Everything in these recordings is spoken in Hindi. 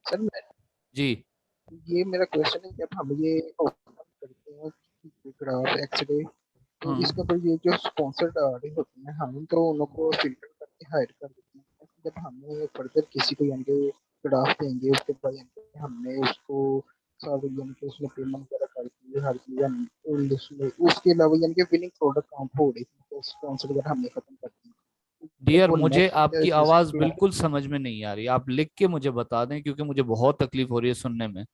सर मैं जी। ये मेरा क्वेश्चन है, जब हम ये ओपन करते हैं ग्राफ एक्सरे, तो इसके हाँ। ऊपर ये जो स्पॉन्सर्ड ऑर्डर होते हैं हम तो उनको फिल्टर करके हाइड कर देते हैं। जब हमें फर्दर किसी को यानी कि ग्राफ देंगे उसके बाद यानी कि हमने उसको सब यानी कि उसमें पेमेंट वगैरह कर दी हर चीज उसके अलावा यानी कि विनिंग प्रोडक्ट काउंट हो रही थी, स्पॉन्सर्ड वगैरह हमने खत्म कर दी, जब डियर, वो मुझे नेक्स्ट आपकी जैसे आवाज जो बिल्कुल समझ में नहीं आ रही, आप लिख के मुझे बता दें क्योंकि मुझे बहुत तकलीफ हो रही है सुनने में।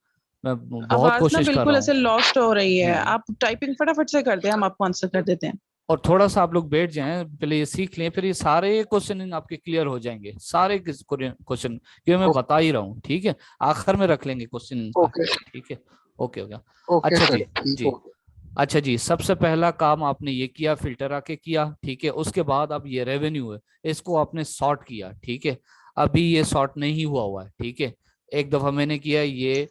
मैं बहुत आवाज ना कोशिश कर बिल्कुल रहा ऐसे हूँ। लॉस्ट हो रही है। जी। आप टाइपिंग फटाफट से कर दें, हम आपको आंसर कर देते हैं। और थोड़ा सा आप लोग बैठ जाएं, पहले ये सीख लें, फिर ये सारे क्वेश्चन आपके क्लियर हो जाएंगे, सारे क्वेश्चन, क्योंकि मैं बता ही रहा हूँ। ठीक है, आखिर में रख लेंगे क्वेश्चन इनका। ओके ठीक है। ओके हो गया। ओके अच्छा सर जी। ठीक जी। हो अच्छा जी, सबसे पहला काम आपने ये किया, फिल्टर आके किया। ठीक है, उसके बाद अब ये रेवेन्यू है, इसको आपने सॉर्ट किया। ठीक है, अभी ये सॉर्ट नहीं हुआ है। ठीक है, एक दफा मैंने किया, ये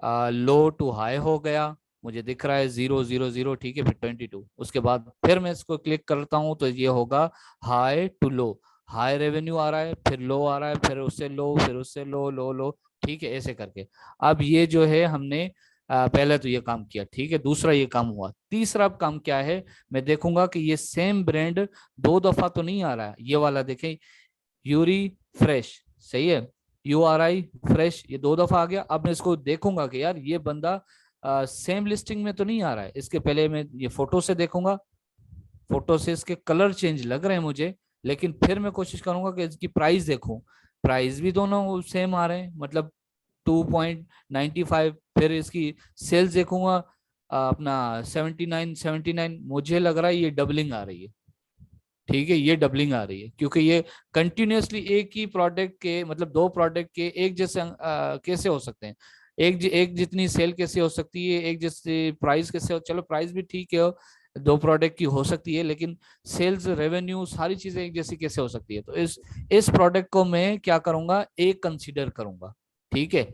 लो टू हाई हो गया, मुझे दिख रहा है 0 0 0। ठीक है, फिर 22, उसके बाद फिर मैं इसको क्लिक करता हूँ तो ये होगा high to low. High revenue आ रहा है, फिर लो आ रहा है, फिर उससे लो, फिर उससे लो, लो लो। ठीक है, ऐसे करके अब ये जो है हमने पहले तो ये काम किया। ठीक है, दूसरा ये काम हुआ। तीसरा अब काम क्या है, मैं देखूंगा कि ये सेम ब्रांड दो दफा तो नहीं आ रहा है। ये वाला देखें, यूरी फ्रेश, सही है, URI फ्रेश, ये दो दफा आ गया। अब मैं इसको देखूंगा कि यार ये बंदा सेम लिस्टिंग में तो नहीं आ रहा है। इसके पहले मैं ये फोटो से देखूंगा, फोटो से इसके कलर चेंज लग रहे हैं मुझे, लेकिन फिर मैं कोशिश करूंगा कि इसकी प्राइस देखूं। प्राइस भी दोनों सेम आ रहे हैं, मतलब 2.95। फिर इसकी सेल्स देखूंगा, अपना 79 79, मुझे लग रहा है ये डबलिंग आ रही है। ठीक है, ये डबलिंग आ रही है क्योंकि ये कंटिन्यूअसली एक ही प्रोडक्ट के, मतलब दो प्रोडक्ट के एक जैसे कैसे हो सकते हैं, एक जितनी सेल कैसे हो सकती है, एक जैसे प्राइस कैसे हो, चलो प्राइस भी ठीक है, दो प्रोडक्ट की हो सकती है, लेकिन सेल्स रेवेन्यू सारी चीजें एक जैसी कैसे हो सकती है। तो इस प्रोडक्ट को मैं क्या करूंगा, एक कंसीडर करूंगा। ठीक है,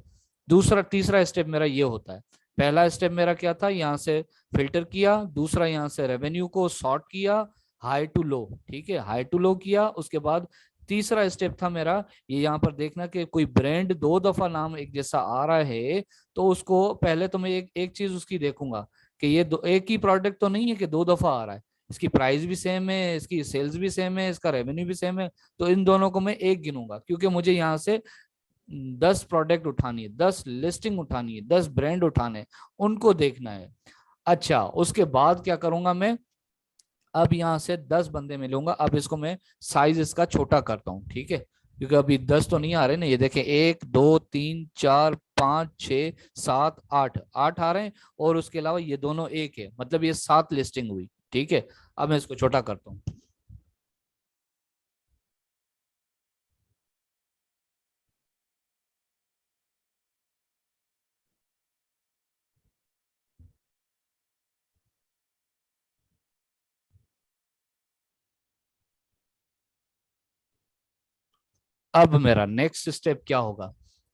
दूसरा तीसरा स्टेप मेरा ये होता है। पहला स्टेप मेरा क्या था, यहाँ से फिल्टर किया, दूसरा यहाँ से रेवेन्यू को सॉर्ट किया, हाई टू लो। ठीक है, हाई टू लो किया, उसके बाद तीसरा स्टेप था मेरा ये, यहाँ पर देखना कि कोई ब्रांड दो दफा नाम एक जैसा आ रहा है, तो उसको पहले तो मैं एक चीज उसकी देखूंगा कि ये एक ही प्रोडक्ट तो नहीं है कि दो दफा आ रहा है, इसकी प्राइस भी सेम है, इसकी सेल्स भी सेम है, इसका रेवेन्यू भी सेम है। तो इन दोनों को मैं एक गिनूंगा क्योंकि मुझे यहाँ से 10 प्रोडक्ट उठानी है, 10 लिस्टिंग उठानी है, 10 ब्रांड उठाने हैं, उनको देखना है। अच्छा, उसके बाद क्या करूंगा मैं, अब यहाँ से 10 बंदे मिलूंगा, अब इसको मैं साइज इसका छोटा करता हूँ। ठीक है, क्योंकि अभी 10 तो नहीं आ रहे ना, ये देखें 1 2 3 4 5 6 7 8, 8 आ रहे हैं, और उसके अलावा ये दोनों एक है, मतलब ये 7 लिस्टिंग हुई। ठीक है, अब मैं इसको छोटा करता हूँ। अब मेरा नेक्स्ट स्टेप क्या होगा,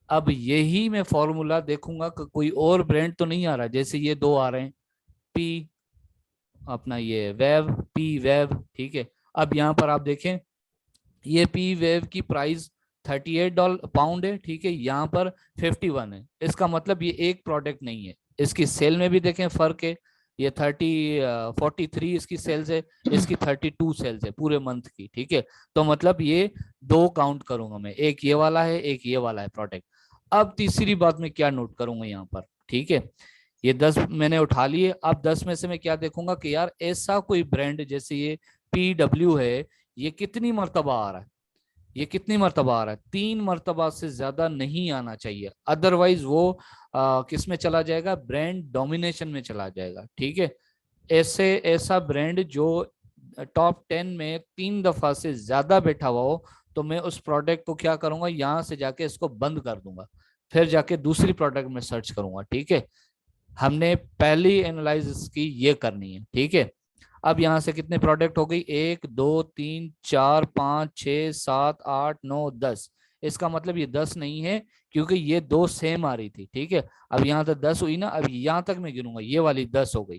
अब यही मैं फॉर्मूला देखूंगा कि कोई और ब्रांड तो नहीं आ रहा, जैसे ये दो आ रहे हैं, पी, अपना ये वेव, पी वेव। ठीक है, अब यहाँ पर आप देखें, ये पी वेव की प्राइस $38 है। ठीक है, यहाँ पर 51 है, इसका मतलब ये एक प्रोडक्ट नहीं है। इसकी सेल में भी देखें फर्क है, ये 43 इसकी सेल्स है, इसकी 32 सेल्स है पूरे मंथ की। ठीक है, तो मतलब ये दो काउंट करूंगा मैं, एक ये वाला है, एक ये वाला है प्रोडक्ट। अब तीसरी बात मैं क्या नोट करूंगा यहाँ पर, ठीक है, ये 10 मैंने उठा लिए, अब 10 में से मैं क्या देखूंगा कि यार ऐसा कोई ब्रांड, जैसे ये PW है, ये कितनी मर्तबा आ रहा है, ये कितनी मर्तबा आ रहा है, 3 मर्तबा से ज्यादा नहीं आना चाहिए, अदरवाइज वो किस में चला जाएगा, ब्रांड डोमिनेशन में चला जाएगा। ठीक है, ऐसे ऐसा ब्रांड जो टॉप 10 में 3 दफा से ज्यादा बैठा हुआ हो, तो मैं उस प्रोडक्ट को क्या करूंगा, यहां से जाके इसको बंद कर दूंगा, फिर जाके दूसरी प्रोडक्ट में सर्च करूंगा। ठीक है, हमने पहली एनालाइज इसकी ये करनी है। ठीक है, अब यहां से कितने प्रोडक्ट हो गई, 1 2 3 4 5 6 7 8 9 10, इसका मतलब ये 10 नहीं है क्योंकि ये दो सेम आ रही थी। ठीक है, अब यहाँ तक 10 हुई ना, अब यहाँ तक मैं गिनूंगा, ये वाली 10 हो गई।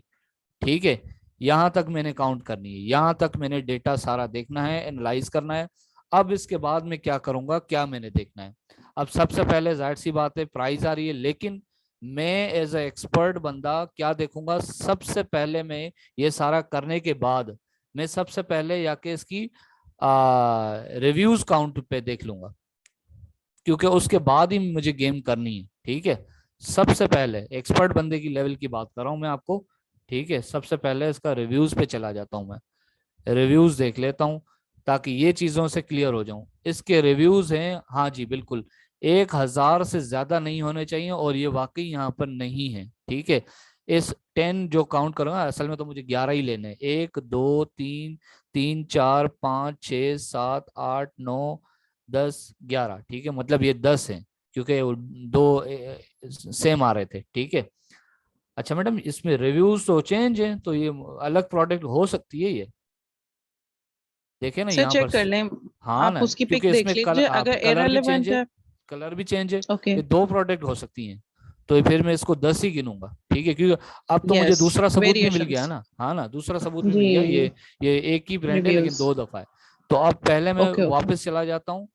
ठीक है, यहां तक मैंने काउंट करनी है, यहां तक मैंने डेटा सारा देखना है, एनालाइज करना है। अब इसके बाद मैं क्या करूंगा, क्या मैंने देखना है, अब सबसे पहले जाहिर सी बात है प्राइस आ रही है, लेकिन मैं एज ए एक्सपर्ट बंदा क्या देखूंगा, सबसे पहले मैं ये सारा करने के बाद मैं सबसे पहले या के इसकी रिव्यूज काउंट पे देख लूंगा, क्योंकि उसके बाद ही मुझे गेम करनी है। ठीक है, सबसे पहले एक्सपर्ट बंदे की लेवल की बात कर रहा हूं मैं आपको। ठीक है, सबसे पहले इसका रिव्यूज पे चला जाता हूं मैं, रिव्यूज देख लेता हूं ताकि ये चीजों से क्लियर हो जाऊं। इसके रिव्यूज हैं, हाँ जी बिल्कुल, 1,000 से ज्यादा नहीं होने चाहिए, और ये वाकई यहाँ पर नहीं है। ठीक है, इस 10 जो काउंट करूंगा, असल में तो मुझे 11 ही लेने हैं, 1 2 3 3 4 5 6 7 8 9 10 11। ठीक है, मतलब ये 10 है, क्योंकि वो दो सेम आ रहे थे। ठीक है, अच्छा मैडम इसमें रिव्यूज तो चेंज है, तो ये अलग प्रोडक्ट हो सकती है ये, देखे ना सर यहाँ पर चेक कर लें, हाँ आप ना, उसकी पिक क्योंकि इसमें देख लीजिए, अगर कलर भी चेंज इररिलेवेंट है, है। कलर भी चेंज है, ओके, ये दो प्रोडक्ट हो सकती हैं। तो फिर मैं इसको 10 ही गिनूंगा। ठीक है, क्योंकि अब तो मुझे यस, दूसरा सबूत भी मिल गया है वेरिएशंस। ना, हाँ ना, दूसरा सबूत भी जी, मिल गया, ये एक ही ब्रांड है लेकिन रिव्यूज। दो दफा है। तो अब पहले मैं ओके ओके। वापस चला जाता हूँ,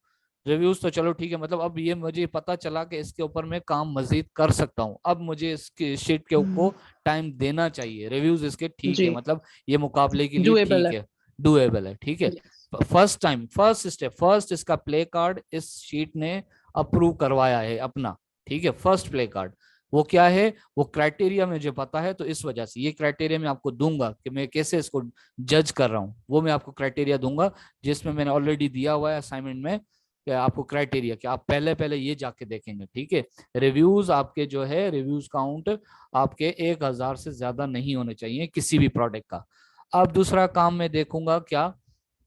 रिव्यूज तो चलो ठीक है, मतलब अब ये मुझे पता चला कि इसके ऊपर मैं काम मजीद कर सकता हूँ, अब मुझे इसके शीट के ऊपर टाइम देना चाहिए। रिव्यूज इसके ठीक है, जी, मतलब ये मुकाबले के लिए डुएबल ठीक है। है, डुएबल है। ठीक है, yes first time, first step, first इसका प्ले कार्ड इस शीट ने अप्रूव करवाया है अपना। ठीक है, फर्स्ट प्ले कार्ड वो क्या है, वो क्राइटेरिया मुझे पता है, तो इस वजह से ये क्राइटेरिया मैं आपको दूंगा कि मैं कैसे इसको जज कर रहा हूँ, वो मैं आपको क्राइटेरिया दूंगा, जिसमें मैंने ऑलरेडी दिया हुआ है असाइनमेंट में कि आपको क्राइटेरिया कि आप पहले पहले ये जाके देखेंगे। ठीक है, रिव्यूज आपके जो है, रिव्यूज काउंट आपके 1,000 से ज्यादा नहीं होने चाहिए किसी भी प्रोडक्ट का। अब दूसरा काम मैं देखूंगा क्या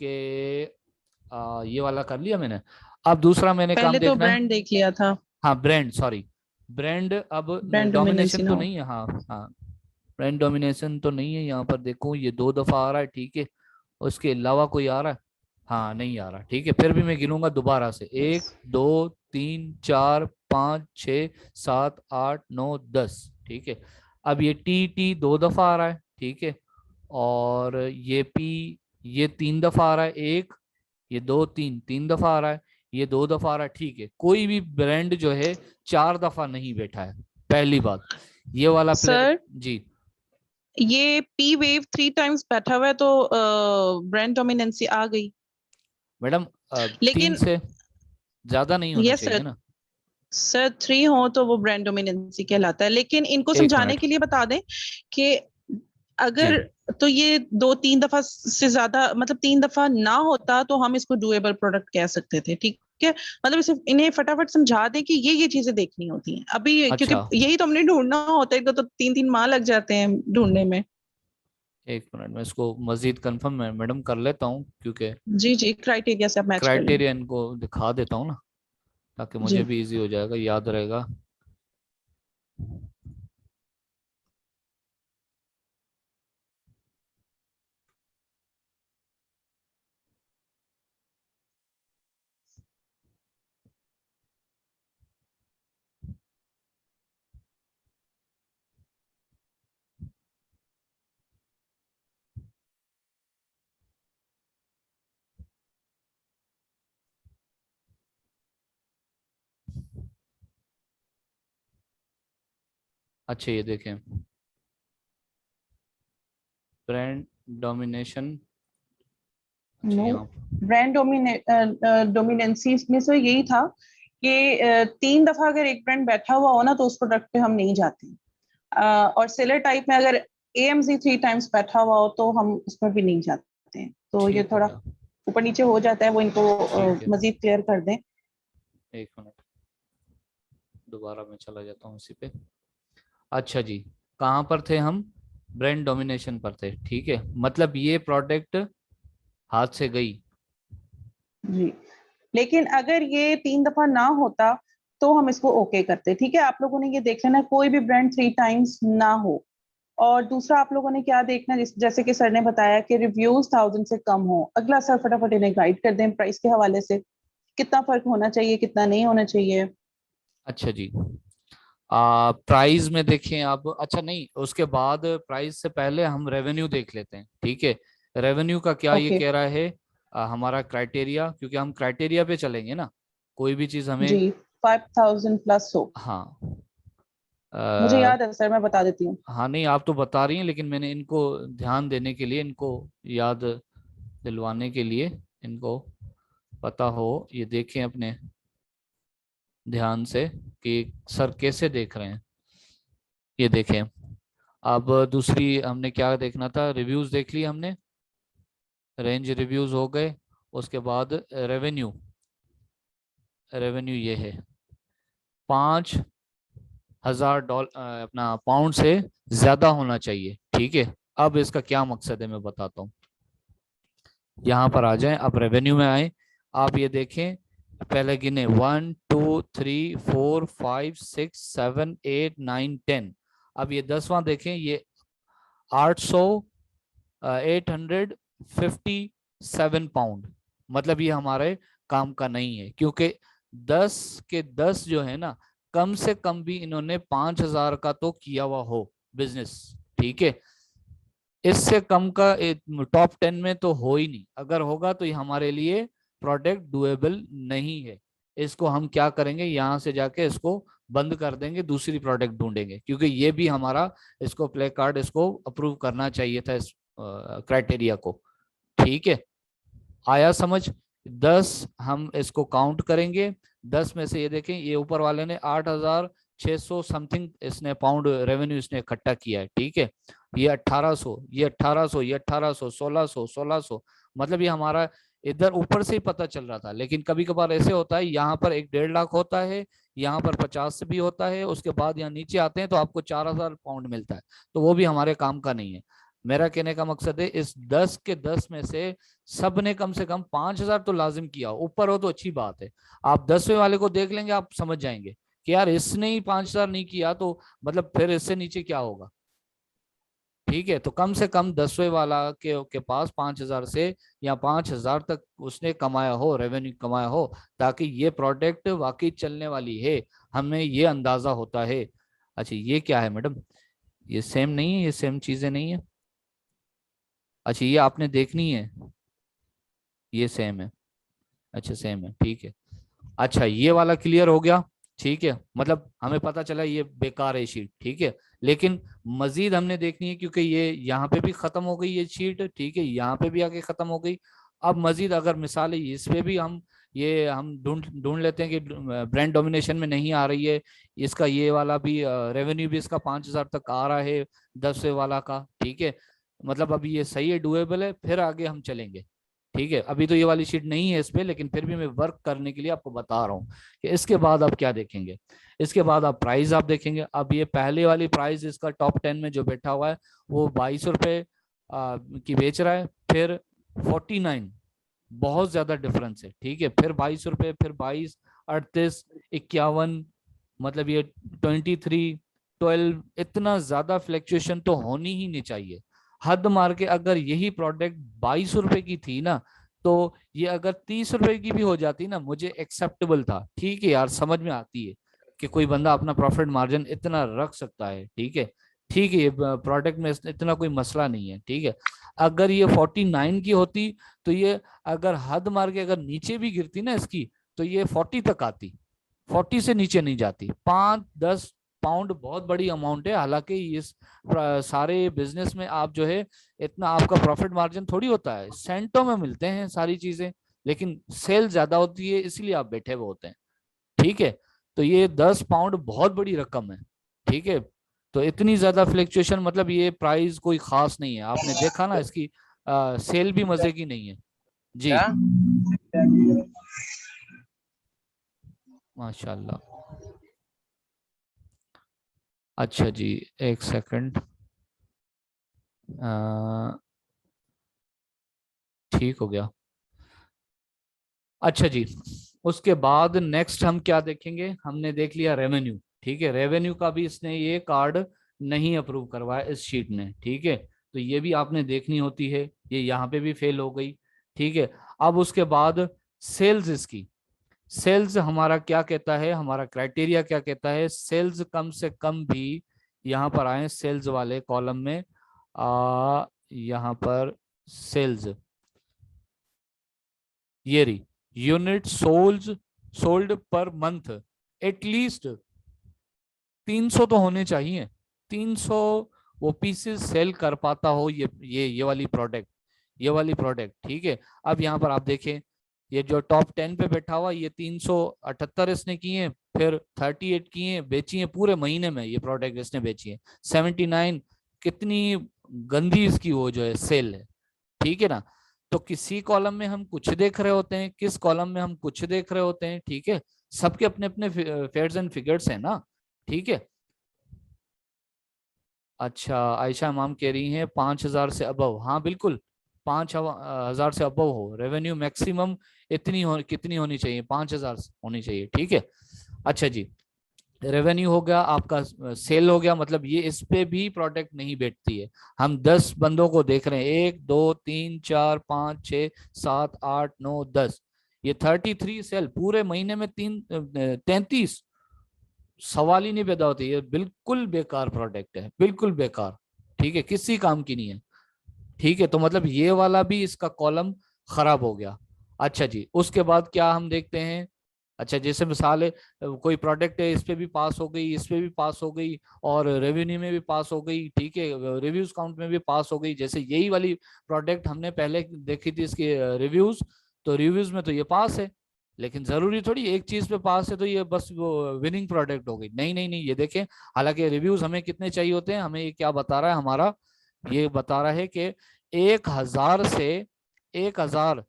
कि ये वाला कर लिया मैंने, अब दूसरा मैंने काम पहले तो देखना है, ब्रांड देख लिया था, हाँ ब्रांड, सॉरी ब्रांड, अब ब्रांड डोमिनेंसी डोमिनेशन ना तो हो। नहीं है, हाँ हाँ, ब्रांड डोमिनेशन तो नहीं है यहाँ पर, देखो ये 2 दफा आ रहा है। ठीक है, उसके अलावा कोई आ रहा है, हाँ नहीं आ रहा। ठीक है, फिर भी मैं गिनूंगा दोबारा से, यस 1 2 3 4 5 6 7 8 9 10। ठीक है, अब ये टी 2 दफा आ रहा है। ठीक है, और ये पी ये 3 दफा आ रहा है, एक, ये 2 3 3 दफा आ रहा है, ये 2 दफा आ रहा है। ठीक है, कोई भी ब्रांड जो है 4 दफा नहीं बैठा है, पहली बात ये वाला प्ले। सर, जी ये पी वेव 3 टाइम्स बैठा हुआ है तो ब्रांड डोमिनेंसी आ गई। मैडम, 3 लेकिन से ज्यादा नहीं होना यस चाहिए सर, ना। सर 3 हो तो वो ब्रांड डोमिनेंसी कहलाता है, लेकिन इनको एक समझाने मिनट के लिए बता दें कि जी, अगर तो ये 2-3 दफा से ज्यादा, मतलब 3 दफा ना होता तो हम इसको डुएबल प्रोडक्ट कह सकते थे। ठीक है, मतलब इसे इन्हें फटाफट समझा दें कि ये चीजें देखनी होती हैं अभी, क्योंकि अच्छा यही तो हमने ढूंढना होता है, तो 3-3 माह लग जाते हैं ढूंढने में। एक मिनट मैं इसको मजीद कंफर्म मैडम कर लेता हूँ, क्योंकि जी जी, क्राइटेरिया से आप मैच कर लें। क्राइटेरिया इनको दिखा देता हूँ ना, ताकि मुझे जी भी इजी हो जाएगा, याद रहेगा। अच्छा ये देखें, ब्रांड डोमिनेशन, अच्छा नो, यहाँ ब्रांड डोमिनेंसी में से यही था कि 3 दफा अगर एक ब्रांड बैठा हुआ हो ना तो उस प्रोडक्ट पे हम नहीं जाते। और सेलर टाइप में अगर एएमजी 3 टाइम्स बैठा हुआ हो तो हम उसमें भी नहीं जाते हैं, तो ये ठीक हो थोड़ा गया, ऊपर नीचे हो जाता है, वो इनको ठीक है, मजीद क्लियर कर दें। एक मिनट दोबारा मैं चला जाता हूँ इसी पे। अच्छा जी, कहाँ पर थे हम, ब्रांड डोमिनेशन पर थे। ठीक है, मतलब ये प्रोडक्ट हाथ से गई। जी, लेकिन अगर ये 3 दफा ना होता तो हम इसको ओके करते। ठीक है, आप लोगों ने ये देख लेना कोई भी ब्रांड 3 टाइम्स ना हो। और दूसरा आप लोगों ने क्या देखना, जैसे कि सर ने बताया कि रिव्यूज 1000 से कम हो। अगला सर फटाफट इन्हें गाइड कर दें प्राइस के हवाले से, कितना फर्क होना चाहिए, कितना नहीं होना चाहिए। अच्छा जी, प्राइस में देखें आप, अच्छा नहीं उसके बाद प्राइस से पहले हम रेवेन्यू देख लेते हैं। ठीक है, रेवेन्यू का क्या ये ओके कह रहा है, हमारा क्राइटेरिया, क्योंकि हम क्राइटेरिया पे चलेंगे ना, कोई भी चीज हमें जी, 5,000 प्लस हो। हाँ मुझे याद है सर, मैं बता देती हूँ। हाँ नहीं आप तो बता रही हैं, लेकिन मैंने इनको ध्यान देने के लिए, इनको याद दिलवाने के लिए, इनको पता हो, ये देखें अपने ध्यान से कि सर कैसे देख रहे हैं। ये देखें, अब दूसरी हमने क्या देखना था, रिव्यूज देख लिए हमने, रेंज रिव्यूज हो गए। उसके बाद रेवेन्यू, रेवेन्यू ये है 5,000 अपना पाउंड से ज्यादा होना चाहिए। ठीक है, अब इसका क्या मकसद है मैं बताता हूँ। यहाँ पर आ जाएं, अब रेवेन्यू में आए, आप ये देखें, पहले गिने 1 2 3 4 5 6 7 8 9 10। अब ये 10वां देखें, ये 857 पाउंड, मतलब ये हमारे काम का नहीं है, क्योंकि 10 के 10 जो है ना, कम से कम भी इन्होंने 5,000 का तो किया हुआ हो बिजनेस। ठीक है, इससे कम का टॉप 10 में तो हो ही नहीं, अगर होगा तो ये हमारे लिए प्रोडक्ट डुएबल नहीं है। इसको हम क्या करेंगे, यहाँ से जाके इसको बंद कर देंगे, दूसरी प्रोडक्ट ढूंढेंगे, क्योंकि ये भी हमारा, इसको प्ले कार्ड इसको अप्रूव करना चाहिए था इस क्राइटेरिया को। ठीक है, आया समझ। 10 हम इसको काउंट करेंगे, 10 में से ये देखें, ये ऊपर वाले ने 8,600 समथिंग इसने पाउंड रेवेन्यू इसने इकट्ठा किया है। ठीक है, ये 1,800, ये 1,800, ये 1,800, 1,600, 1,600, मतलब ये हमारा इधर ऊपर से ही पता चल रहा था। लेकिन कभी कभार ऐसे होता है, यहाँ पर 1-1.5 लाख होता है, यहाँ पर 50 से भी होता है, उसके बाद यहाँ नीचे आते हैं तो आपको 4,000 पाउंड मिलता है, तो वो भी हमारे काम का नहीं है। मेरा कहने का मकसद है, इस 10 के 10 में से सब ने कम से कम 5,000 तो लाजिम किया, ऊपर हो तो अच्छी बात है। आप 10वें वाले को देख लेंगे, आप समझ जाएंगे कि यार इसने ही 5,000 नहीं किया, तो मतलब फिर इससे नीचे क्या होगा। ठीक है, तो कम से कम 10वें वाला के पास 5,000 से या 5,000 तक उसने कमाया हो, रेवेन्यू कमाया हो, ताकि ये प्रोडक्ट वाकई चलने वाली है, हमें ये अंदाजा होता है। अच्छा ये क्या है मैडम, ये सेम नहीं है, ये सेम चीजें नहीं है। अच्छा ये आपने देखनी है, ये सेम है, अच्छा सेम है, ठीक है। अच्छा ये वाला क्लियर हो गया। ठीक है, मतलब हमें पता चला ये बेकार है शीट। ठीक है, लेकिन मजीद हमने देखनी है, क्योंकि ये यहाँ पे भी खत्म हो गई ये शीट। ठीक है, यहाँ पे भी आके खत्म हो गई। अब मजीद अगर मिसाल है, इस पे भी हम ढूंढ ढूंढ लेते हैं कि ब्रांड डोमिनेशन में नहीं आ रही है, इसका ये वाला भी रेवेन्यू भी इसका 5,000 तक आ रहा है 10वें वाला का। ठीक है, मतलब अभी ये सही है, डुएबल है, फिर आगे हम चलेंगे। ठीक है, अभी तो ये वाली शीट नहीं है इस पे, लेकिन फिर भी मैं वर्क करने के लिए आपको बता रहा हूँ कि इसके बाद आप क्या देखेंगे। इसके बाद आप प्राइस आप देखेंगे। अब ये पहले वाली प्राइस इसका टॉप 10 में जो बैठा हुआ है वो 22 रुपए की बेच रहा है, फिर 49, बहुत ज्यादा डिफरेंस है। ठीक है, फिर 22 रुपए, फिर 22, 38, 51, मतलब ये 23, 12, इतना ज्यादा फ्लक्चुएशन तो होनी ही नहीं चाहिए। हद मार के अगर यही प्रोडक्ट 22 रुपए की थी ना, तो ये अगर 30 रुपए की भी हो जाती ना, मुझे एक्सेप्टेबल था। ठीक है यार, समझ में आती है कि कोई बंदा अपना प्रॉफिट मार्जिन इतना रख सकता है। ठीक है, ठीक है, ये प्रोडक्ट में इतना कोई मसला नहीं है। ठीक है, अगर ये 49 की होती, तो ये अगर हद मार के अगर नीचे भी गिरती ना इसकी, तो ये 40 तक आती, 40 से नीचे नहीं जाती। 5-10 पाउंड बहुत बड़ी अमाउंट है। हालांकि इस सारे बिजनेस में आप जो है, इतना आपका प्रॉफिट मार्जिन थोड़ी होता है, सेंटों में मिलते हैं सारी चीजें, लेकिन सेल ज्यादा होती है, इसलिए आप बैठे हुए होते हैं। ठीक है, तो ये 10 पाउंड बहुत बड़ी रकम है। ठीक है, तो इतनी ज्यादा फ्लक्चुएशन, मतलब ये प्राइस कोई खास नहीं है। आपने देखा ना इसकी सेल भी मजे की नहीं है जी। माशाल्लाह। अच्छा जी, एक सेकंड, ठीक हो गया। अच्छा जी, उसके बाद नेक्स्ट हम क्या देखेंगे, हमने देख लिया रेवेन्यू। ठीक है, रेवेन्यू का भी इसने ये कार्ड नहीं अप्रूव करवाया इस शीट ने। ठीक है, तो ये भी आपने देखनी होती है, ये यहाँ पे भी फेल हो गई। ठीक है, अब उसके बाद सेल्स, इसकी सेल्स हमारा क्या कहता है, हमारा क्राइटेरिया क्या कहता है, सेल्स कम से कम भी, यहाँ पर आए सेल्स वाले कॉलम में, यहाँ पर सेल्स, ये रही unit sold per month at least 300 तो होने चाहिए। 300 वो पीसेस सेल कर पाता हो ये वाली प्रोडक्ट, ठीक है। अब यहाँ पर आप देखें, ये जो टॉप 10 पे बैठा हुआ, ये 378 इसने किए, फिर 38 किए, बेची है पूरे महीने में ये प्रोडक्ट इसने बेची है। 79, कितनी गंदी इसकी वो जो है सेल है, ठीक है ना। तो किसी कॉलम में हम कुछ देख रहे होते हैं, किस कॉलम में हम कुछ देख रहे होते हैं, ठीक है। सबके अपने अपने फैक्ट्स एंड फिगर्स है ना, ठीक है। अच्छा, आयशा मैम कह रही हैं 5,000 से अबव, हाँ बिल्कुल 5,000 से अबव हो रेवेन्यू मैक्सिमम, कितनी होनी चाहिए, 5,000 होनी चाहिए, ठीक है। अच्छा जी, रेवेन्यू हो गया आपका, सेल हो गया, मतलब ये इस पे भी प्रोडक्ट नहीं बैठती है। हम 10 बंदों को देख रहे हैं, 1 2 3 4 5 6 7 8 9 10, ये 33 सेल पूरे महीने में 33, सवाल ही नहीं पैदा होती। ये बिल्कुल बेकार प्रोडक्ट है, बिल्कुल बेकार, ठीक है, किसी काम की नहीं है, ठीक है। तो मतलब ये वाला भी इसका कॉलम खराब हो गया। अच्छा जी, उसके बाद क्या हम देखते हैं, अच्छा जैसे मिसाल है, कोई प्रोडक्ट है, इस पे भी पास हो गई, इस पे भी पास हो गई, और रेवेन्यू में भी पास हो गई, ठीक है, रिव्यूज काउंट में भी पास हो गई। जैसे यही वाली प्रोडक्ट हमने पहले देखी थी, इसके रिव्यूज, तो रिव्यूज में तो ये पास है, लेकिन जरूरी थोड़ी एक चीज पे पास है तो ये बस वो विनिंग प्रोडक्ट हो गई, नहीं नहीं नहीं, ये देखें, हालांकि रिव्यूज हमें कितने चाहिए होते हैं, हमें ये क्या बता रहा है हमारा, ये बता रहा है कि 1,000 से 1,000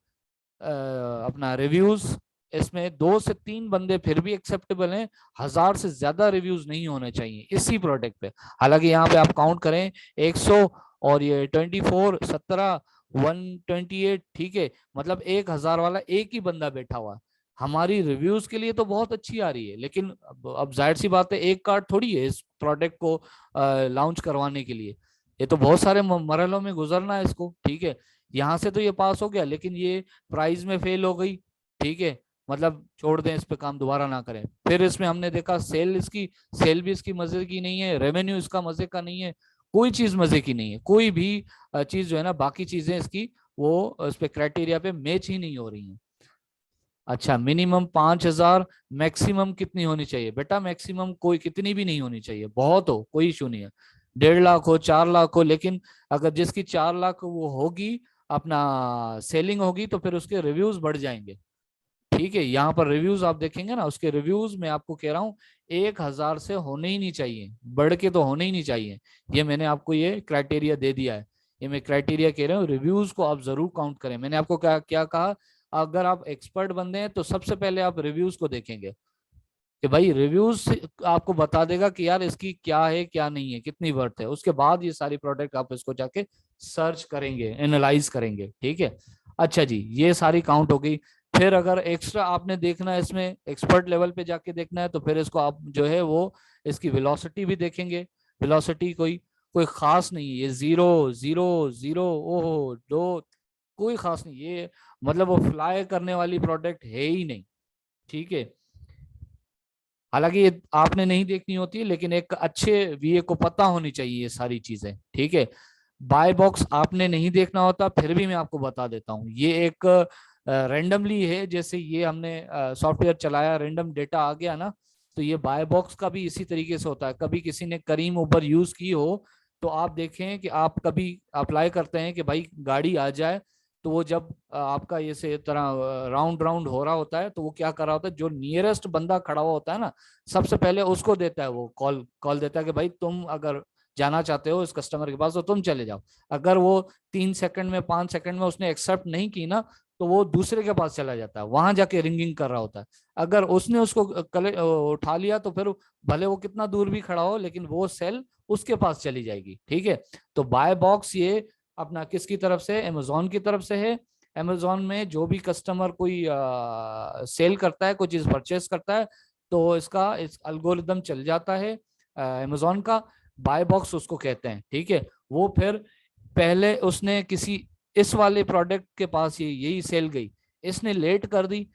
अपना रिव्यूज, इसमें 2 से 3 बंदे फिर भी एक्सेप्टेबल हैं, 1,000 से ज्यादा रिव्यूज नहीं होने चाहिए इसी प्रोडक्ट पे। हालांकि यहाँ पे आप काउंट करें 100 और ये 24 17 128, ठीक है, मतलब 1,000 वाला एक ही बंदा बैठा हुआ, हमारी रिव्यूज के लिए तो बहुत अच्छी आ रही है, लेकिन अब जाहिर सी बात है एक कार्ड थोड़ी है इस प्रोडक्ट को लॉन्च करवाने के लिए, ये तो बहुत सारे मरहलों में गुजरना है इसको, ठीक है। यहाँ से तो ये पास हो गया, लेकिन ये प्राइस में फेल हो गई, ठीक है, मतलब छोड़ दें, इस पे काम दोबारा ना करें। फिर इसमें हमने देखा सेल भी इसकी मजे की नहीं है, रेवेन्यू इसका मजे का नहीं है, कोई चीज मजे की नहीं है, कोई भी चीज जो है ना, बाकी चीजें इसकी वो इस पे क्राइटेरिया पे मैच ही नहीं हो रही है। अच्छा, मिनिमम 5,000, मैक्सिमम कितनी होनी चाहिए बेटा, मैक्सिमम कोई कितनी भी नहीं होनी चाहिए, बहुत हो कोई इशू नहीं है, 1.5 लाख हो 4 लाख हो, लेकिन अगर जिसकी 4 लाख वो होगी अपना सेलिंग होगी, तो फिर उसके रिव्यूज बढ़ जाएंगे, ठीक है। यहाँ पर रिव्यूज आप देखेंगे ना, उसके रिव्यूज मैं आपको कह रहा हूँ 1,000 से होने ही नहीं चाहिए, बढ़ के तो होने ही नहीं चाहिए, ये मैंने आपको ये क्राइटेरिया दे दिया है, ये मैं क्राइटेरिया कह रहा हूँ, रिव्यूज को आप जरूर काउंट करें। मैंने आपको क्या क्या कहा, अगर आप एक्सपर्ट बंदे हैं तो सबसे पहले आप रिव्यूज को देखेंगे, कि भाई रिव्यूज आपको बता देगा कि यार इसकी क्या है क्या नहीं है, कितनी वर्थ है, उसके बाद ये सारी प्रोडक्ट आप इसको जाके सर्च करेंगे, एनालाइज करेंगे, ठीक है। अच्छा जी, ये सारी काउंट हो गई। फिर अगर एक्स्ट्रा आपने देखना है, इसमें एक्सपर्ट लेवल पे जाके देखना है, तो फिर इसको आप जो है वो इसकी वेलोसिटी भी देखेंगे। वेलोसिटी कोई कोई खास नहीं है, ये 0 0 0 ओहो 2, कोई खास नहीं, ये मतलब वो फ्लाई करने वाली प्रोडक्ट है ही नहीं, ठीक है। हालांकि ये आपने नहीं देखनी होती है, लेकिन एक अच्छे वीए को पता होनी चाहिए ये सारी चीजें, ठीक है। बाय बॉक्स आपने नहीं देखना होता, फिर भी मैं आपको बता देता हूँ, ये एक रैंडमली है, जैसे ये हमने सॉफ्टवेयर चलाया, रैंडम डेटा आ गया ना, तो ये बाय बॉक्स का भी इसी तरीके से होता है। कभी किसी ने करीम उबर यूज की हो, तो आप देखें कि आप कभी अप्लाई करते हैं कि भाई गाड़ी आ जाए, तो वो जब आपका ये से तरह राउंड राउंड हो रहा होता है, तो वो क्या कर रहा होता है, जो नियरेस्ट बंदा खड़ा हुआ होता है ना, सबसे पहले उसको देता है, वो कॉल कॉल देता है कि भाई तुम अगर जाना चाहते हो इस कस्टमर के पास तो तुम चले जाओ। अगर वो 3 सेकंड में 5 सेकंड में उसने एक्सेप्ट नहीं की ना, तो वो दूसरे के पास चला जाता है, वहां जाके रिंगिंग कर रहा होता है। अगर उसने उसको उठा लिया, तो फिर भले वो कितना दूर भी खड़ा हो, लेकिन वो सेल उसके पास चली जाएगी, ठीक है। तो बाय बॉक्स ये अपना किसकी तरफ से, अमेजोन की तरफ से है। अमेजोन में जो भी कस्टमर कोई सेल करता है, कोई चीज परचेस करता है, तो इसका इस अल्गोरिदम चल जाता है अमेजोन का, बाय बॉक्स उसको कहते हैं, ठीक है। वो फिर पहले उसने किसी इस वाले प्रोडक्ट के पास यही सेल गई, इसने लेट कर दी,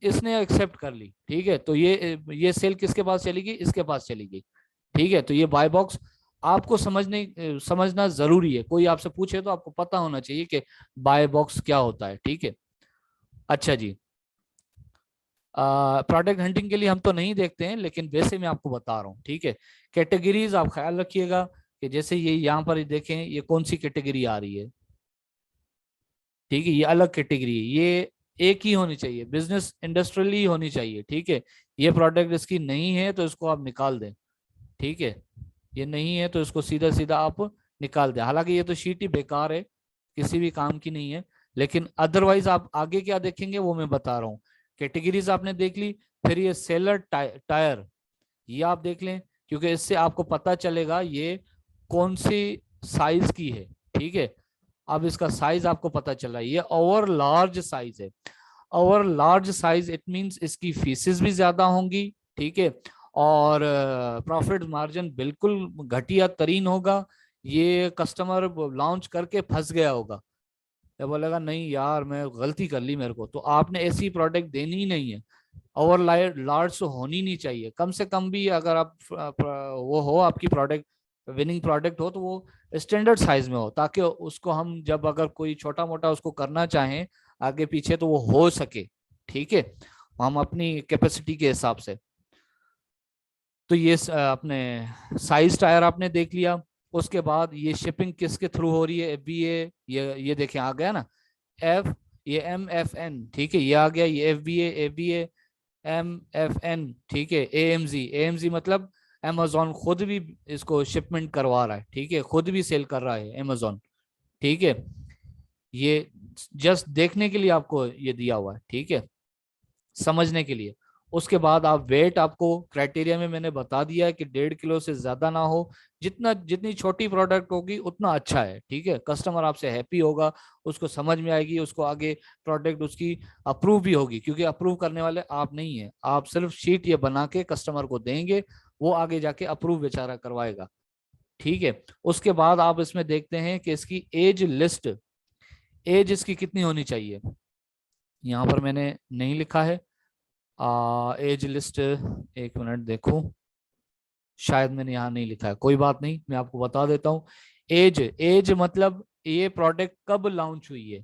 इसने एक्सेप्ट कर ली, ठीक है, तो ये सेल किसके पास चली गई, इसके पास चली गई, ठीक है। तो ये बाय बॉक्स आपको समझना जरूरी है, कोई आपसे पूछे तो आपको पता होना चाहिए कि बाय बॉक्स क्या होता है, ठीक है। अच्छा जी, प्रोडक्ट हंटिंग के लिए हम तो नहीं देखते हैं, लेकिन वैसे मैं आपको बता रहा हूँ, ठीक है। कैटेगरीज आप ख्याल रखिएगा कि जैसे ये यहाँ पर देखें, ये कौन सी कैटेगरी आ रही है, ठीक है, ये अलग कैटेगरी है, ये एक ही होनी चाहिए, बिजनेस इंडस्ट्रियल ही होनी चाहिए, ठीक है। ये प्रोडक्ट इसकी नहीं है तो इसको आप निकाल दें, ठीक है। ये नहीं है तो इसको सीधा सीधा आप निकाल दें। हालांकि ये तो शीट ही बेकार है, किसी भी काम की नहीं है, लेकिन अदरवाइज आप आगे क्या देखेंगे वो मैं बता रहा हूँ। कैटेगरीज आपने देख ली, फिर ये सेलर टायर, ये आप देख लें, क्योंकि इससे आपको पता चलेगा ये कौन सी साइज की है, ठीक है। अब इसका साइज आपको पता चला, ये ओवर लार्ज साइज है। Over large size it means इसकी फीसेस भी ज्यादा होंगी, ठीक है, और प्रॉफिट मार्जिन बिल्कुल घटिया तरीन होगा। ये कस्टमर लॉन्च करके फंस गया होगा, तो बोलेगा नहीं यार मैं गलती कर ली, मेरे को तो आपने ऐसी प्रोडक्ट देनी ही नहीं है। ओवर लार्ज तो होनी नहीं चाहिए, कम से कम भी अगर आप वो हो आपकी प्रोडक्ट विनिंग प्रोडक्ट हो तो वो स्टैंडर्ड साइज में हो, ताकि उसको हम जब अगर कोई छोटा मोटा उसको करना चाहें आगे पीछे तो वो हो सके, ठीक है, हम अपनी कैपेसिटी के हिसाब से। तो ये अपने साइज टायर आपने देख लिया। उसके बाद ये शिपिंग किसके थ्रू हो रही है, FBA, ये देखें आ गया ना, एफ, ये MFN, ठीक है, ये आ गया, ये FBA MFN, ठीक है, AMZ मतलब अमेजोन खुद भी इसको शिपमेंट करवा रहा है, ठीक है, खुद भी सेल कर रहा है अमेजोन, ठीक है। ये जस्ट देखने के लिए आपको ये दिया हुआ है, ठीक है, समझने के लिए। उसके बाद आप वेट, आपको क्राइटेरिया में मैंने बता दिया है कि 1.5 किलो से ज्यादा ना हो। जितनी छोटी प्रोडक्ट होगी उतना अच्छा है, ठीक है, कस्टमर आपसे हैप्पी होगा, उसको समझ में आएगी, उसको आगे प्रोडक्ट उसकी अप्रूव भी होगी, क्योंकि अप्रूव करने वाले आप नहीं है, आप सिर्फ शीट ये बना के कस्टमर को देंगे, वो आगे जाके अप्रूव बेचारा करवाएगा, ठीक है। उसके बाद आप इसमें देखते हैं कि इसकी एज लिस्ट, एज इसकी कितनी होनी चाहिए, यहाँ पर मैंने नहीं लिखा है एज लिस्ट, एक मिनट देखूं, शायद मैंने यहाँ नहीं लिखा है, कोई बात नहीं, मैं आपको बता देता हूँ। एज, एज मतलब ये प्रोडक्ट कब लॉन्च हुई है,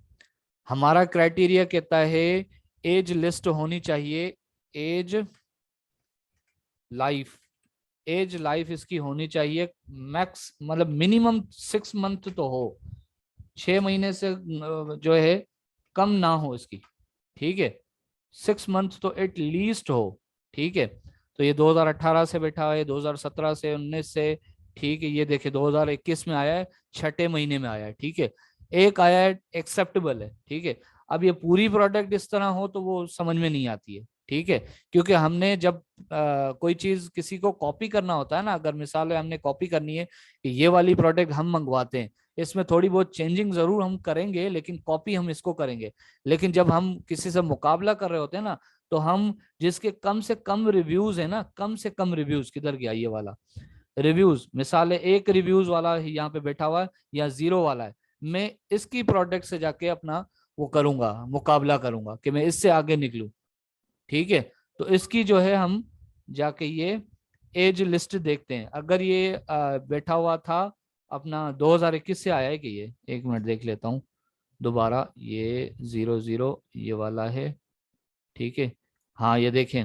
हमारा क्राइटेरिया कहता है एज लिस्ट होनी चाहिए, एज लाइफ, एज लाइफ इसकी होनी चाहिए मैक्स, मतलब मिनिमम 6 मंथ तो हो, 6 महीने से जो है कम ना हो इसकी, ठीक है, 6 मंथ तो एट लीस्ट हो, ठीक है। तो ये 2018 से बैठा हुआ है, 2017 से, 19 से, ठीक है, ये देखिए 2021 में आया है, छठे महीने में आया है, ठीक है, एक आया है एक्सेप्टेबल है, ठीक है। अब ये पूरी प्रोडक्ट इस तरह हो तो वो समझ में नहीं आती है, ठीक है, क्योंकि हमने जब कोई चीज किसी को कॉपी करना होता है ना, अगर मिसाल है हमने कॉपी करनी है कि ये वाली प्रोडक्ट हम मंगवाते हैं, इसमें थोड़ी बहुत चेंजिंग जरूर हम करेंगे, लेकिन कॉपी हम इसको करेंगे। लेकिन जब हम किसी से मुकाबला कर रहे होते हैं ना, तो हम जिसके कम से कम रिव्यूज है ना, कम से कम रिव्यूज, किधर गया ये वाला रिव्यूज, मिसाल है एक रिव्यूज वाला यहाँ पे बैठा हुआ है या 0 वाला है, मैं इसकी प्रोडक्ट से जाके अपना वो करूंगा, मुकाबला करूंगा कि मैं इससे आगे निकलूं, ठीक है। तो इसकी जो है हम जाके ये एज लिस्ट देखते हैं, अगर ये बैठा हुआ था अपना 2021 से आया है कि ये, एक मिनट देख लेता हूँ दोबारा, ये 00 ये वाला है, ठीक है, हाँ ये देखें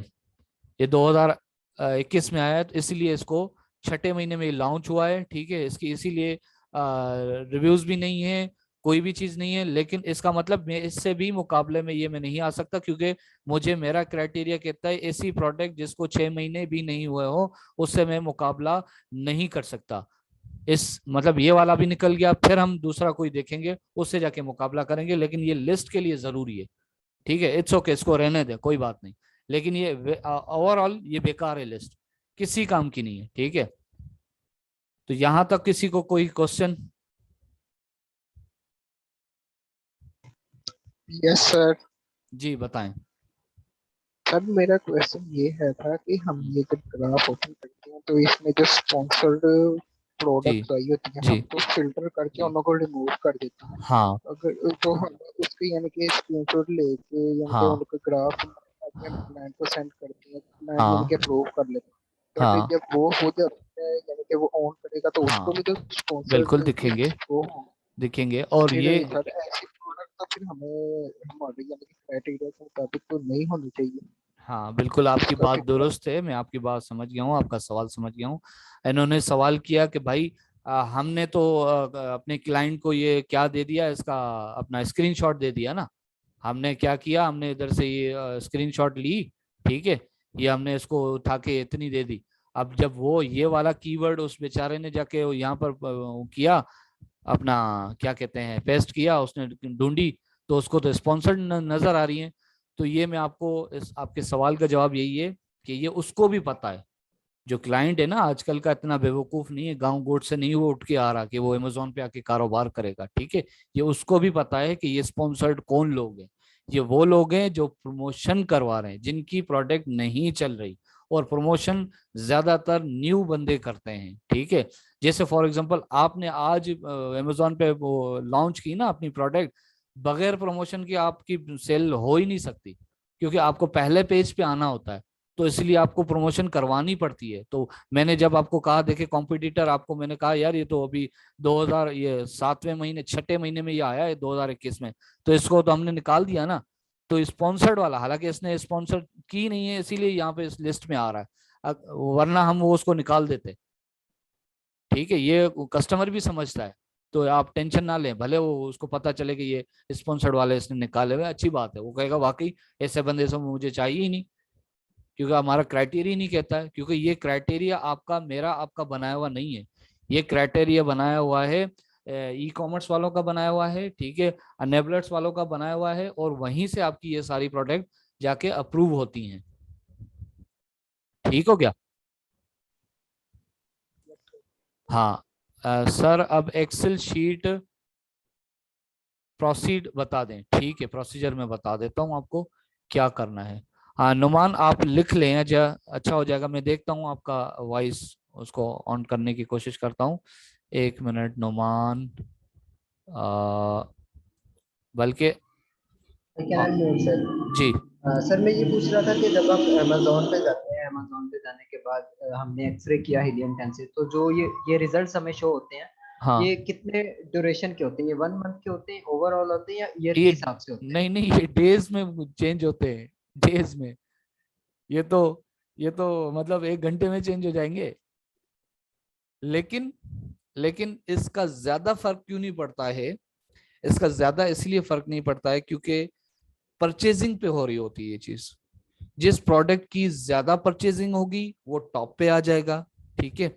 ये 2021 में आया है, तो इसलिए इसको छठे महीने में लॉन्च हुआ है, ठीक है, इसकी इसीलिए रिव्यूज भी नहीं है, कोई भी चीज नहीं है, लेकिन इसका मतलब मैं इससे भी मुकाबले में ये मैं नहीं आ सकता, क्योंकि मुझे मेरा क्राइटेरिया कहता है ऐसी प्रोडक्ट जिसको 6 महीने भी नहीं हुए हो उससे मैं मुकाबला नहीं कर सकता। इस मतलब ये वाला भी निकल गया, फिर हम दूसरा कोई देखेंगे उससे जाके मुकाबला करेंगे, लेकिन ये लिस्ट के लिए जरूरी है, ठीक है, इट्स ओके, इसको रहने दे, कोई बात नहीं, लेकिन ये ओवरऑल ये बेकार है लिस्ट, किसी काम की नहीं है, ठीक है। तो यहां तक किसी को कोई क्वेश्चन? Yes sir. जी बताएं। सर मेरा क्वेश्चन ये है था कि हम हम्म, ये जब ग्राफ ओपन करते हैं तो इसमें जो स्पॉन्सर्ड जी प्रोडक्ट्स आई होती हैं जी हम तो फिल्टर करके जी, उनको रिमूव कर देते हैं। हाँ अगर तो हम उसके यानी कि स्क्रीनशॉट लेके यानी कि हाँ उनके ग्राफ 9% करते हैं, 9 यानी कि हाँ अप्रूव कर लेते हैं, बट हाँ जब वो हो जाता है यानी कि वो ऑन करेगा तो उसको भी हाँ, जो स्पॉन्सर्ड बिल्कुल दिखेंगे, वो दिखेंगे, तो और फिर ये सर ऐसी प्रोडक्ट तो फिर हमें हमारे यानी कि क्राइटेरिया के मुताबिक तो नहीं होनी चाहिए। हाँ बिल्कुल, आपकी इसका बात फीडबैक। दुरुस्त है, मैं आपकी बात समझ गया हूँ, आपका सवाल समझ गया हूँ। इन्होंने सवाल किया कि भाई हमने तो अपने क्लाइंट को ये क्या दे दिया, इसका अपना स्क्रीनशॉट दे दिया ना। हमने क्या किया, हमने इधर से ये स्क्रीनशॉट ली, ठीक है, ये हमने इसको उठा के इतनी दे दी। अब जब वो ये वाला कीवर्ड उस बेचारे ने जाके यहाँ पर किया, अपना क्या कहते हैं पेस्ट किया, उसने ढूंढी, तो उसको तो स्पॉन्सर्ड नजर आ रही है। तो ये मैं आपको इस आपके सवाल का जवाब यही है कि ये उसको भी पता है, जो क्लाइंट है ना आजकल का इतना बेवकूफ नहीं है, गांव गोट से नहीं वो उठ के आ रहा कि वो अमेजोन पे आके कारोबार करेगा, ठीक है। ये उसको भी पता है कि ये स्पॉन्सर्ड कौन लोग हैं। ये वो लोग हैं जो प्रमोशन करवा रहे हैं, जिनकी प्रोडक्ट नहीं चल रही, और प्रमोशन ज्यादातर न्यू बंदे करते हैं, ठीक है। जैसे फॉर एग्जांपल आपने आज अमेजोन पे वो लॉन्च की ना अपनी प्रोडक्ट, बगैर प्रमोशन की आपकी सेल हो ही नहीं सकती, क्योंकि आपको पहले पेज पे आना होता है, तो इसलिए आपको प्रमोशन करवानी पड़ती है। तो मैंने जब आपको कहा, देखे कॉम्पिटिटर, आपको मैंने कहा यार ये तो अभी 2000 ये 7वें महीने 6ठे महीने में ये आया है 2021 में, तो इसको तो हमने निकाल दिया ना। तो स्पॉन्सर्ड वाला, हालांकि इसने स्पॉन्सर की नहीं है इसीलिए यहाँ पे इस लिस्ट में आ रहा है, वरना हम वो उसको निकाल देते, ठीक है। ये कस्टमर भी समझता है, तो आप टेंशन ना लें, भले वो उसको पता चले कि ये स्पॉन्सर्ड वाले इसने निकाले हुए, अच्छी बात है, वो कहेगा वाकई ऐसे बंदे से मुझे चाहिए ही नहीं, क्योंकि हमारा क्राइटेरिया नहीं कहता है, क्योंकि ये क्राइटेरिया आपका मेरा आपका बनाया हुआ नहीं है। ये क्राइटेरिया बनाया हुआ है ई कॉमर्स वालों का बनाया हुआ है, ठीक है, अनेबलर्स वालों का बनाया हुआ है, और वहीं से आपकी ये सारी प्रोडक्ट जाके अप्रूव होती हैं। ठीक हो गया। हाँ सर, अब एक्सेल शीट प्रोसीड बता दें, ठीक है, प्रोसीजर में बता देता हूँ आपको क्या करना है। हाँ नुमान, आप लिख लें, अच्छा हो जाएगा। मैं देखता हूँ आपका वॉइस, उसको ऑन करने की कोशिश करता हूँ। 1 मिनट नुमान, बल्कि कैन आई मूव सर? जी सर मैं ये पूछ रहा था कि जब आप अमेजोन पे जाते हैं, अमेजोन पे जाने के बाद हमने एक्सरे किया हीलियम 10 से, तो जो ये रिजल्ट्स हमें शो होते हैं, हाँ, ये कितने ड्यूरेशन के होते हैं? ये 1 मंथ के होते हैं ओवरऑल होते हैं या ईयर के ये हिसाब से होते हैं? नहीं नहीं, ये डेज में चेंज होते हैं, डेज में। ये तो ये तो मतलब 1 घंटे में चेंज हो जाएंगे। लेकिन लेकिन इसका ज्यादा फर्क क्यों नहीं पड़ता है, इसका ज्यादा इसलिए फर्क नहीं पड़ता है क्योंकि परचेजिंग पे हो रही होती है ये चीज। जिस प्रोडक्ट की ज्यादा परचेजिंग होगी वो टॉप पे आ जाएगा, ठीक है,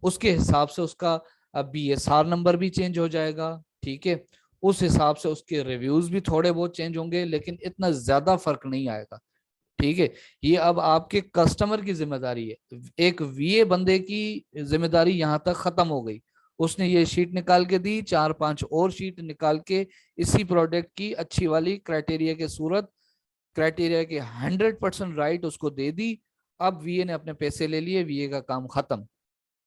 उसके हिसाब से उसका BSR नंबर भी चेंज हो जाएगा, ठीक है। उस हिसाब से उसके रिव्यूज भी थोड़े बहुत चेंज होंगे, लेकिन इतना ज्यादा फर्क नहीं आएगा, ठीक है। ये अब आपके कस्टमर की जिम्मेदारी है, एक VA बंदे की जिम्मेदारी यहाँ तक खत्म हो गई। उसने ये शीट निकाल के दी, 4-5 और शीट निकाल के इसी प्रोडक्ट की अच्छी वाली क्राइटेरिया के सूरत, क्राइटेरिया के 100% राइट उसको दे दी। अब VA ने अपने पैसे ले लिए, VA का काम खत्म।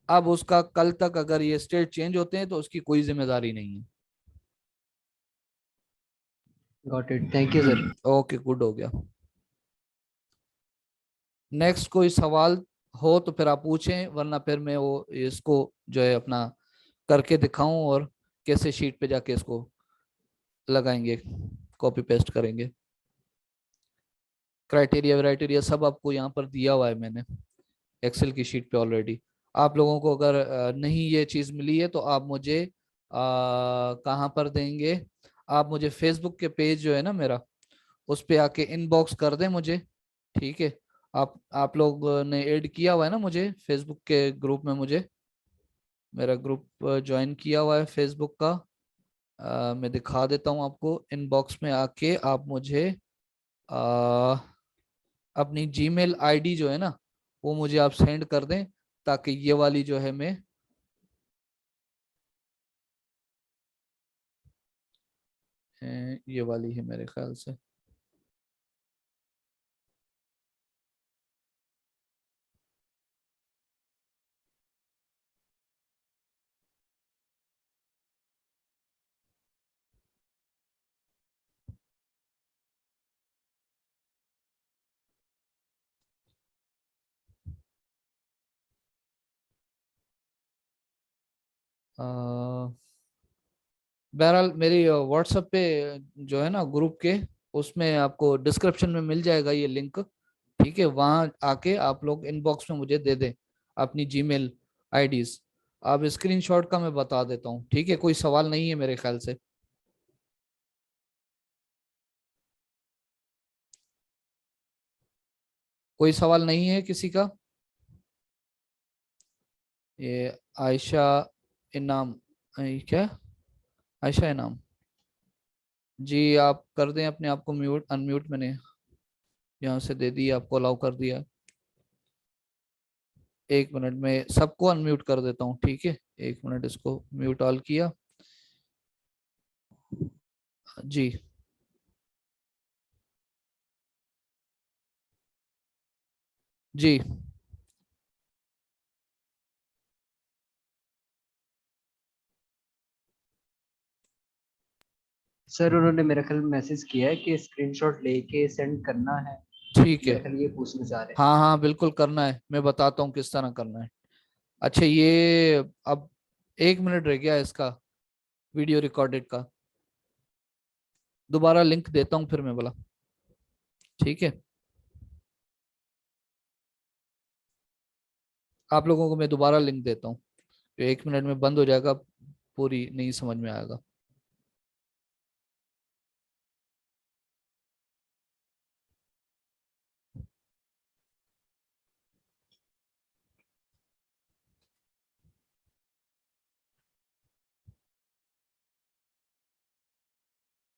अब उसका कल तक अगर ये स्टेट चेंज होते हैं तो उसकी कोई जिम्मेदारी नहीं है। Got it, thank you sir. Okay, good हो गया। नेक्स्ट कोई सवाल हो तो फिर आप पूछें, वरना फिर मैं वो इसको जो है अपना करके दिखाऊं, और कैसे शीट पे जाके इसको लगाएंगे, कॉपी पेस्ट करेंगे। क्राइटेरिया वराइटेरिया सब आपको यहाँ पर दिया हुआ है मैंने एक्सेल की शीट पे ऑलरेडी। आप लोगों को अगर नहीं ये चीज़ मिली है तो आप मुझे कहाँ पर देंगे, आप मुझे फेसबुक के पेज जो है ना मेरा, उस पे आके इनबॉक्स कर दें मुझे, ठीक है। आप लोग ने ऐड किया हुआ है ना मुझे फेसबुक के ग्रुप में, मुझे मेरा ग्रुप ज्वाइन किया हुआ है फेसबुक का। मैं दिखा देता हूँ आपको, इनबॉक्स में आके आप मुझे अ, अपनी जीमेल आईडी जो है ना वो मुझे आप सेंड कर दें, ताकि ये वाली जो है मैं ये वाली है मेरे ख्याल से। अ, बहरहाल मेरी व्हाट्सएप पे जो है ना ग्रुप के, उसमें आपको डिस्क्रिप्शन में मिल जाएगा ये लिंक, ठीक है, वहां आके आप लोग इनबॉक्स में मुझे दे दें अपनी जीमेल आईडीज। अब स्क्रीनशॉट का मैं बता देता हूँ, ठीक है, कोई सवाल नहीं है मेरे ख्याल से। कोई सवाल नहीं है किसी का? ये आयशा इनाम, क्या, आयशा इनाम जी, आप कर दें अपने आप को म्यूट, अनम्यूट मैंने यहाँ से दे दी, आपको अलाउ कर दिया। 1 मिनट में सबको अनम्यूट कर देता हूँ, ठीक है, 1 मिनट, इसको म्यूट ऑल किया जी। जी सर उन्होंने मेरे ख्याल मैसेज किया है कि स्क्रीनशॉट लेके सेंड करना है, ठीक है, मेरे ख्याल ये पूछना चाह रहे हैं। हाँ हाँ बिल्कुल करना है, मैं बताता हूँ किस तरह करना है। अच्छा, ये अब 1 मिनट रह गया है इसका, वीडियो रिकॉर्डेड का। दोबारा लिंक देता हूँ फिर मैं बोला, ठीक है, आप लोगों को मैं दोबारा लिंक देता हूँ, 1 मिनट में बंद हो जाएगा, पूरी नहीं समझ में आएगा।